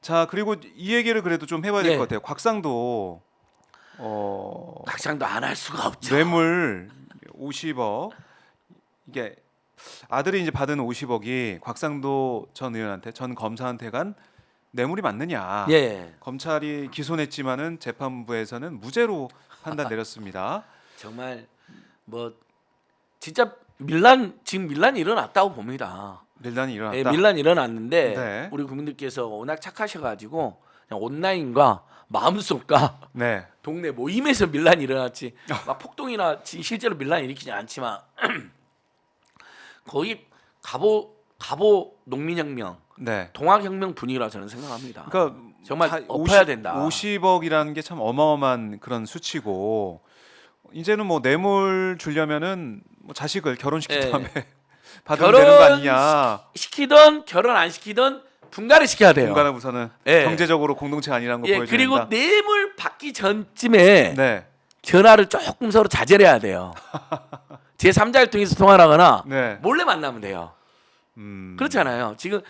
자, 그리고 이 얘기를 그래도 좀 해봐야 될 예. 것 같아요. 곽상도 각상도 안 할 수가 없죠. 뇌물 50억, 이게 아들이 이제 받은 50억이 곽상도 전 의원한테, 전 검사한테 간 뇌물이 맞느냐. 예. 검찰이 기소했지만은 재판부에서는 무죄로 판단 내렸습니다. 정말 뭐 진짜 지금 밀란이 일어났다고 봅니다. 밀란이 예, 일어났다. 밀란이 일어났는데 네. 우리 국민들께서 워낙 착하셔가지고 그냥 온라인과 마음속과 네. 동네 모임에서 밀란이 일어났지 막 폭동이나 실제로 밀란이 일으키지 않지만 거의 갑오 농민혁명, 네. 동학혁명 분위기라 저는 생각합니다. 그러니까 정말 엎어야 된다. 50억이라는 게 참 어마어마한 그런 수치고, 이제는 뭐 뇌물 주려면은 뭐 자식을 결혼시킨 예. 다음에 받으면 되는 거 아니냐. 시키던 결혼 안 시키던 분가를 시켜야 돼요. 분가는 우선은 예. 경제적으로 공동체가 아니라는 거 예, 보여줘야 그리고 된다. 뇌물 받기 전쯤에 네. 전화를 조금 서로 자제해야 돼요. 제 3자를 통해서 통화를 하거나 네. 몰래 만나면 돼요. 음. 그렇잖아요. 지금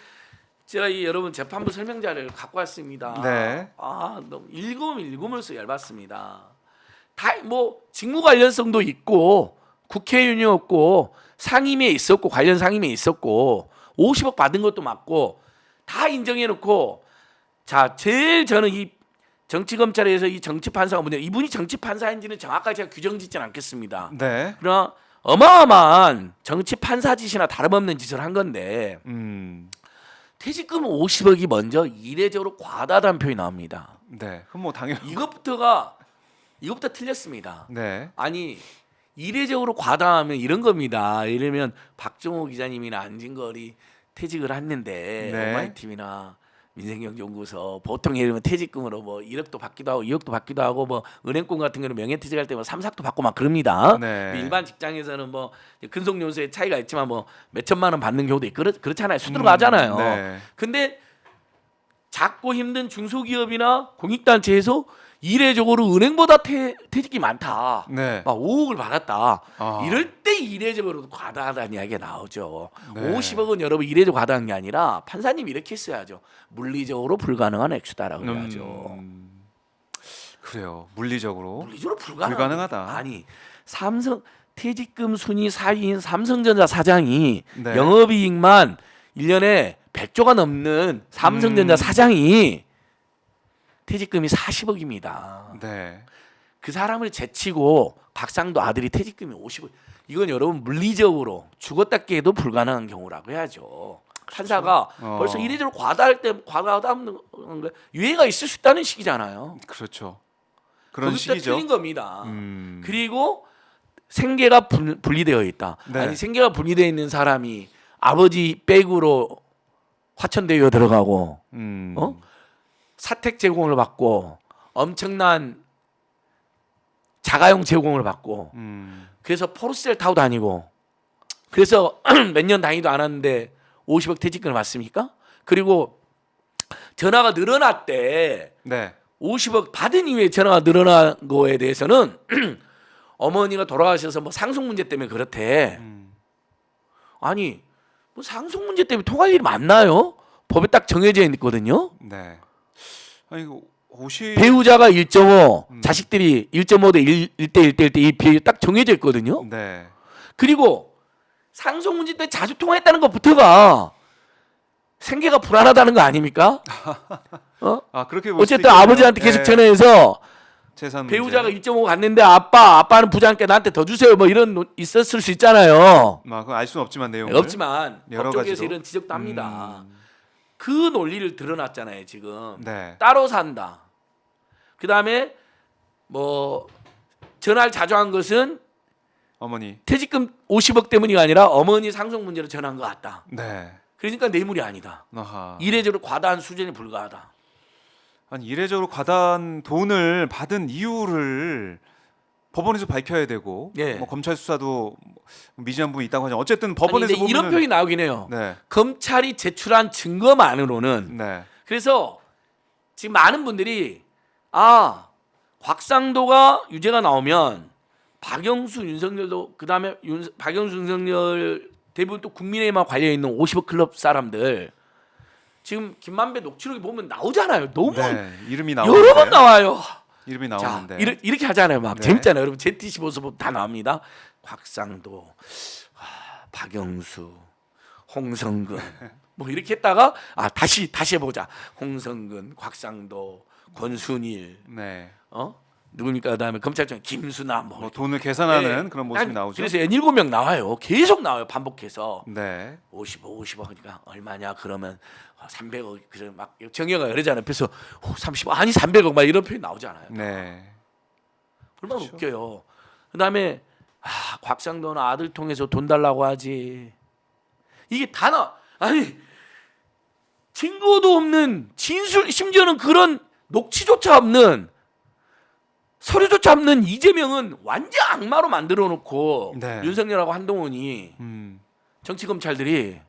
제가 이 여러분 재판부 설명자를 갖고 왔습니다. 네. 너무 읽으면서 열받습니다. 다 뭐 직무 관련성도 있고 국회의원이었고 상임위에 있었고 관련 상임위에 있었고 50억 받은 것도 맞고 다 인정해놓고 자 제일 저는 이 정치검찰에서 이 정치판사가 뭐냐 이분이 정치판사인지는 정확하게 제가 규정짓지는 않겠습니다. 네. 그러나 어마어마한 정치판사 짓이나 다름없는 짓을 한 건데 퇴직금 50억이 먼저 이례적으로 과다하다는 표현이 나옵니다. 네. 그럼 뭐 당연. 이것부터 틀렸습니다. 네. 아니 이례적으로 과다하면 이런 겁니다. 이러면 박정호 기자님이나 안진걸이 퇴직을 했는데 네. 오마이TV나 민생경제연구소 보통 예를 들면 퇴직금으로 뭐 1억도 받기도 하고 2억도 받기도 하고 뭐 은행권 같은 경우는 명예퇴직할 때 뭐 3, 4억도 받고 막 그럽니다. 네. 일반 직장에서는 뭐 근속연수의 차이가 있지만 뭐 몇천만 원 받는 경우도 있고 그렇잖아요. 수두룩 하잖아요. 네. 근데 작고 힘든 중소기업이나 공익단체에서 이례적으로 은행보다 퇴직이 많다. 네. 막 5억을 받았다. 아. 이럴 때 이례적으로 과다하다는 이야기가 나오죠. 네. 50억은 여러분 이례적으로 과다한 게 아니라 판사님이 이렇게 했어야죠. 물리적으로 불가능한 액수다라고 해야죠. 그래요. 물리적으로 물리적으로 불가능하다. 아니 삼성 퇴직금 순위 4위인 삼성전자 사장이 네. 영업이익만 1년에 100조가 넘는 삼성전자 사장이 퇴직금이 40억입니다. 네. 그 사람을 제치고 박상도 아들이 퇴직금이 50억. 이건 여러분 물리적으로 죽었다 깨도 불가능한 경우라고 해야죠. 판사가 벌써 이례적으로 과다하다는 거 유예가 있을 수 있다는 식이잖아요. 그렇죠. 그런 거기다 식이죠. 틀린 겁니다. 음. 그리고 생계가 분리되어 있다. 네. 아니 생계가 분리되어 있는 사람이 아버지 백으로 화천대유에 들어가고 사택 제공을 받고 엄청난 자가용 제공을 받고 그래서 포르쉐를 타고 다니고 그래서 몇 년 다니도 않았는데 50억 퇴직금을 받습니까? 그리고 전화가 늘어났대. 네. 50억 받은 이후에 전화가 늘어난 거에 대해서는 어머니가 돌아가셔서 뭐 상속 문제 때문에 그렇대. 아니 뭐 상속 문제 때문에 통할 일이 맞나요? 법에 딱 정해져 있거든요. 네. 아니 50 배우자가 1.5, 자식들이 1.5 대 1대 1대 1대 이 비율이 딱 정해져 있거든요. 네. 그리고 상속 문제 때문에 자주 통화했다는 것부터가 생계가 불안하다는 거 아닙니까? 아, 그렇게 볼 수도 어쨌든 있겠네요. 아버지한테 계속 네. 전화해서 재산 배우자가 문제. 1.5 갔는데 아빠는 부자니까 나한테 더 주세요. 뭐 이런 있었을 수 있잖아요. 그건 알 수는 없지만 내용을. 없지만 여러 법조계에서 가지로. 이런 지적도 합니다. 그 논리를 드러났잖아요. 지금 네. 따로 산다. 그 다음에 뭐 전화를 자주 한 것은 어머니. 퇴직금 50억 때문이 아니라 어머니 상속 문제로 전화한 것 같다. 네. 그러니까 뇌물이 아니다. 아하. 이례적으로 과다한 수준에 불과하다. 아니 이례적으로 과다한 돈을 받은 이유를 법원에서 밝혀야 되고 예. 뭐 검찰 수사도 미진한 부분이 있다고 하죠. 어쨌든 아니, 법원에서 근데 이런 보면은 표현이 나오긴 해요. 네. 검찰이 제출한 증거만으로는 네. 그래서 지금 많은 분들이 곽상도가 유죄가 나오면 박영수, 윤석열도 그 다음에 박영수, 윤석열 대부분 또 국민의힘과 관련 있는 50억 클럽 사람들 지금 김만배 녹취록이 보면 나오잖아요. 너무 네, 이름이 여러 번 나오는데. 나와요. 이름이 자, 나오는데. 이렇게 하잖아요. 막 네. 재밌잖아요. 여러분 ZTC 보서 다 나옵니다. 곽상도, 박영수, 홍성근 뭐 이렇게 했다가 다시 해보자. 홍성근, 곽상도, 권순일, 네. 누굽니까? 그다음에 검찰청 김수남 뭐 돈을 계산하는 그런 모습이 나오죠. 그래서 7명 나와요. 계속 나와요. 반복해서. 네. 50억 하니까 얼마냐? 그러면 300억. 그래 막 정의가 이러잖아요. 그래서 30억 아니 300억 막 이런 표현 나오잖아요. 네. 얼마나 그렇죠. 웃겨요. 그다음에 곽상도는 아들 통해서 돈 달라고 하지. 이게 아니 증거도 없는 진술, 심지어는 그런 녹취조차 없는 서류조차 없는 이재명은 완전 악마로 만들어 놓고 네. 윤석열하고 한동훈이 음. 정치 검찰들이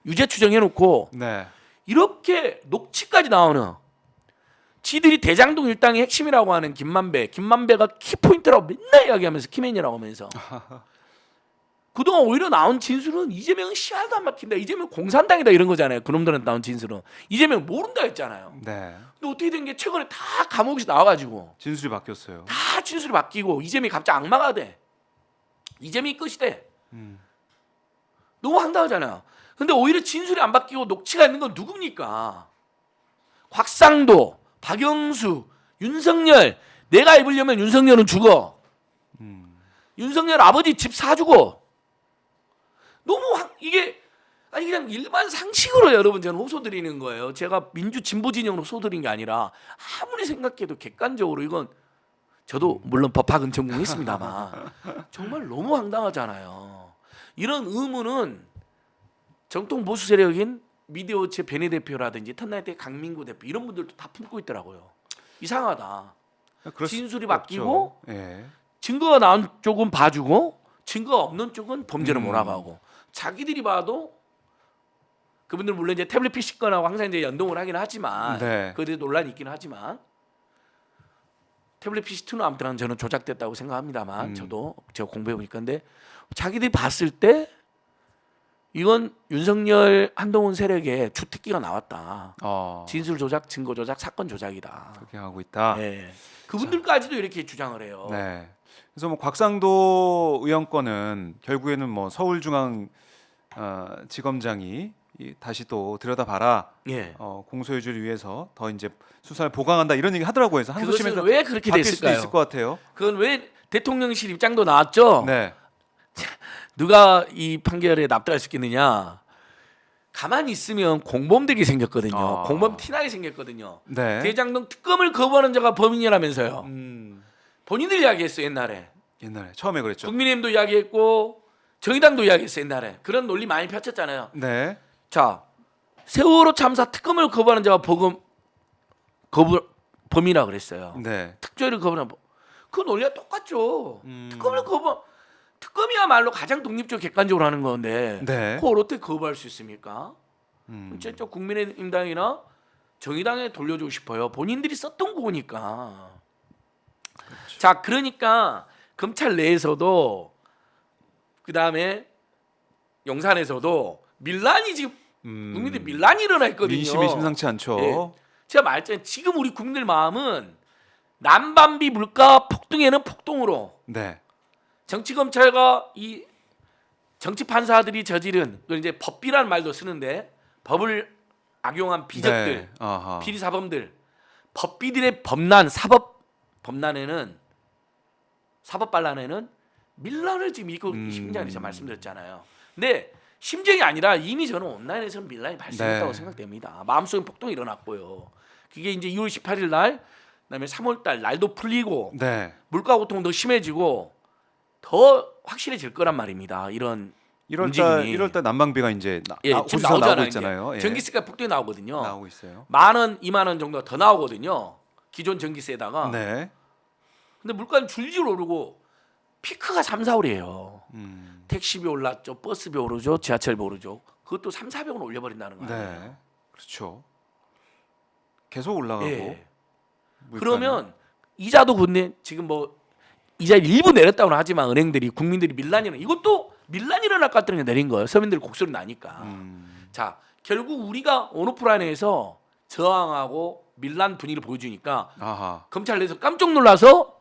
유죄 추정해 놓고 네. 이렇게 녹취까지 나오는 지들이 대장동 일당의 핵심이라고 하는 김만배가 키포인트라고 맨날 이야기하면서 키맨이라고 하면서 그동안 오히려 나온 진술은 이재명은 씨알도 안 막힌다. 이재명 공산당이다 이런 거잖아요. 그놈들한테 나온 진술은 이재명 모른다 했잖아요. 네. 근데 어떻게 된 게 최근에 다 감옥에서 나와가지고 진술이 바뀌었어요. 다 진술이 바뀌고 이재명이 갑자기 악마가 돼. 이재명이 끝이 돼. 음. 너무 황당하잖아요. 근데 오히려 진술이 안 바뀌고 녹취가 있는 건 누굽니까? 곽상도, 박영수, 윤석열. 내가 입으려면 윤석열은 죽어. 윤석열 아버지 집 사주고. 너무 이게 그냥 일반 상식으로 여러분 저는 호소드리는 거예요. 제가 민주 진보 진영으로 호소드린 게 아니라 아무리 생각해도 객관적으로 이건 저도 물론 법학은 전공했습니다만 정말 너무 황당하잖아요. 이런 의문은 정통 보수 세력인 미디어체 베네 대표라든지 턴나이트의 강민구 대표 이런 분들도 다 품고 있더라고요. 이상하다. 그럴 수 진술이 없죠. 바뀌고 예. 증거가 나온 쪽은 봐주고 증거가 없는 쪽은 범죄로 몰아가고 자기들이 봐도 그분들 물론 이제 태블릿 PC 건하고 항상 이제 연동을 하긴 하지만 네. 그에 대해 논란이 있긴 하지만 태블릿 PC2는 아무튼 저는 조작됐다고 생각합니다만 저도 제가 공부해 보니까 근데 자기들이 봤을 때 이건 윤석열 한동훈 세력의 주특기가 나왔다. 진술 조작, 증거 조작, 사건 조작이다. 그렇게 하고 있다. 네. 그분들까지도 이렇게 주장을 해요. 네. 그래서 뭐 곽상도 의원 건은 결국에는 뭐 서울중앙 지검장이 다시 또 들여다봐라. 예. 공소유지를 위해서 더 이제 수사를 보강한다 이런 얘기 하더라고요. 그래서 그것은 항소심에서 왜 그렇게 바뀔 수도 됐을까요? 있을 것 같아요. 그건 왜 대통령실 입장도 나왔죠. 네. 누가 이 판결에 납득할 수 있겠느냐? 가만히 있으면 공범들이 생겼거든요. 공범 티나게 생겼거든요. 네. 대장동 특검을 거부하는 자가 범인이라면서요. 본인들 이야기했어 옛날에. 옛날에 처음에 그랬죠. 국민의힘도 이야기했고 정의당도 이야기했어 옛날에. 그런 논리 많이 펼쳤잖아요. 네. 자, 세월호 참사 특검을 거부하는 자가 범이라 그랬어요. 네. 특조위를 거부하는 그 논리가 똑같죠. 특검이야말로 가장 독립적 객관적으로 하는 건데 네. 그걸 어떻게 거부할 수 있습니까? 진짜 국민의힘당이나 정의당에 돌려주고 싶어요. 본인들이 썼던 거니까. 그렇죠. 자, 그러니까 검찰 내에서도 그 다음에 용산에서도 밀란이 지금 국민들 밀란이 일어나 있거든요. 민심이 심상치 않죠. 예. 제가 말했잖아요. 지금 우리 국민들 마음은 난방비 물가 폭등에는 폭등으로 네. 정치 검찰과 이 정치 판사들이 저지른 그걸 이제 법비라는 말도 쓰는데 법을 악용한 비적들, 네. 아하. 비리 사범들, 법비들의 범난 사법 범난에는 사법 반란에는 밀란을 지금 일고 심장에 제가 말씀드렸잖아요. 근데 심정이 아니라 이미 저는 온라인에서는 밀란이 발생했다고 네. 생각됩니다. 마음속에 폭동이 일어났고요. 그게 이제 2월 18일 날, 그다음에 3월 달 날도 풀리고 네. 물가 고통 더 심해지고 더 확실해질 거란 말입니다. 이런 1월달 난방비가 이제 지금 고지서 나오잖아요. 나오고 있잖아요. 예. 전기세가 폭등이 나오거든요. 나오고 있어요. 10,000원, 20,000원 정도가 더 나오거든요. 기존 전기세에다가. 네. 근데 물가는 줄줄 오르고 피크가 3, 4월이에요. 택시비 올랐죠. 버스비 오르죠. 지하철비 오르죠. 그것도 3, 400원 올려버린다는 거예요. 네. 그렇죠. 계속 올라가고. 예. 물가는. 그러면 이자도 근데 지금 뭐 이자 일부 내렸다고는 하지만 은행들이 국민들이 밀란이 이것도 밀란이 일어날 것 같더니 내린 거예요. 서민들 곡소리 나니까. 자, 결국 우리가 온오프라인에서 저항하고 밀란 분위기를 보여주니까 아하. 검찰 내에서 깜짝 놀라서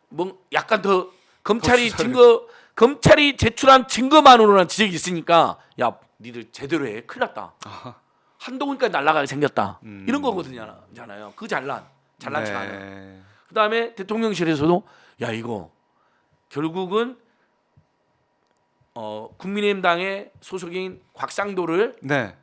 뭐 약간 더 검찰이 수사를- 증거 검찰이 제출한 증거만으로는 지적이 있으니까 야 니들 제대로 해 큰일 났다. 아하. 한동훈까지 날아가게 생겼다. 음. 이런 거거든요.잖아요. 그 잘난 척 하는. 네. 그다음에 대통령실에서도 야 이거 결국은 국민의힘 당의 소속인 곽상도를 네.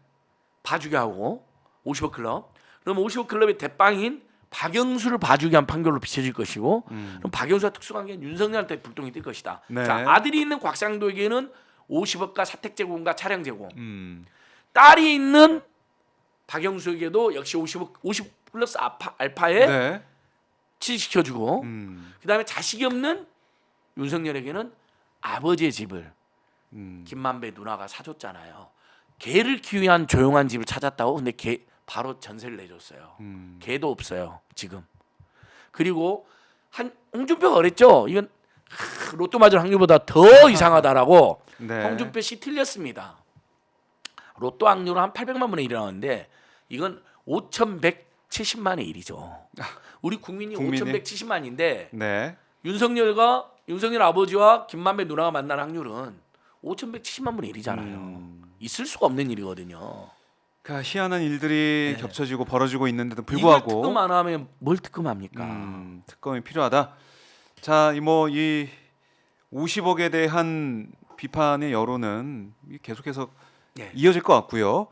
봐주게 하고 50억 클럽. 그럼 50억 클럽의 대빵인 박영수를 봐주게 한 판결로 비춰질 것이고 그럼 박영수와 특수관계는 윤석열한테 불똥이 뜰 것이다. 네. 자, 아들이 있는 곽상도에게는 50억과 사택 제공과 차량 제공. 음. 딸이 있는 박영수에게도 역시 50 플러스 알파에 네. 취직시켜주고 그다음에 자식이 없는 윤석열에게는 아버지의 집을 김만배 누나가 사줬잖아요. 걔를 키우기 위한 조용한 집을 찾았다고. 근데 걔 바로 전세를 내줬어요. 걔도 없어요 지금. 그리고 한 홍준표가 그랬죠. 이건 로또 맞을 확률보다 더 이상하다라고. 네. 홍준표 씨 틀렸습니다. 로또 확률은 한 800만 분의 1이 나오는데 이건 5,170만의 1이죠. 우리 국민이 국민이? 5,170만인데 네. 윤석열 아버지와 김만배 누나가 만난 확률은 5,170만 분의 1이잖아요. 있을 수가 없는 일이거든요. 그 희한한 일들이 네. 겹쳐지고 벌어지고 있는데도 이걸 불구하고 특검 안 하면 뭘 특검합니까? 특검이 필요하다. 자, 이 50억에 대한 비판의 여론은 계속해서 네. 이어질 것 같고요.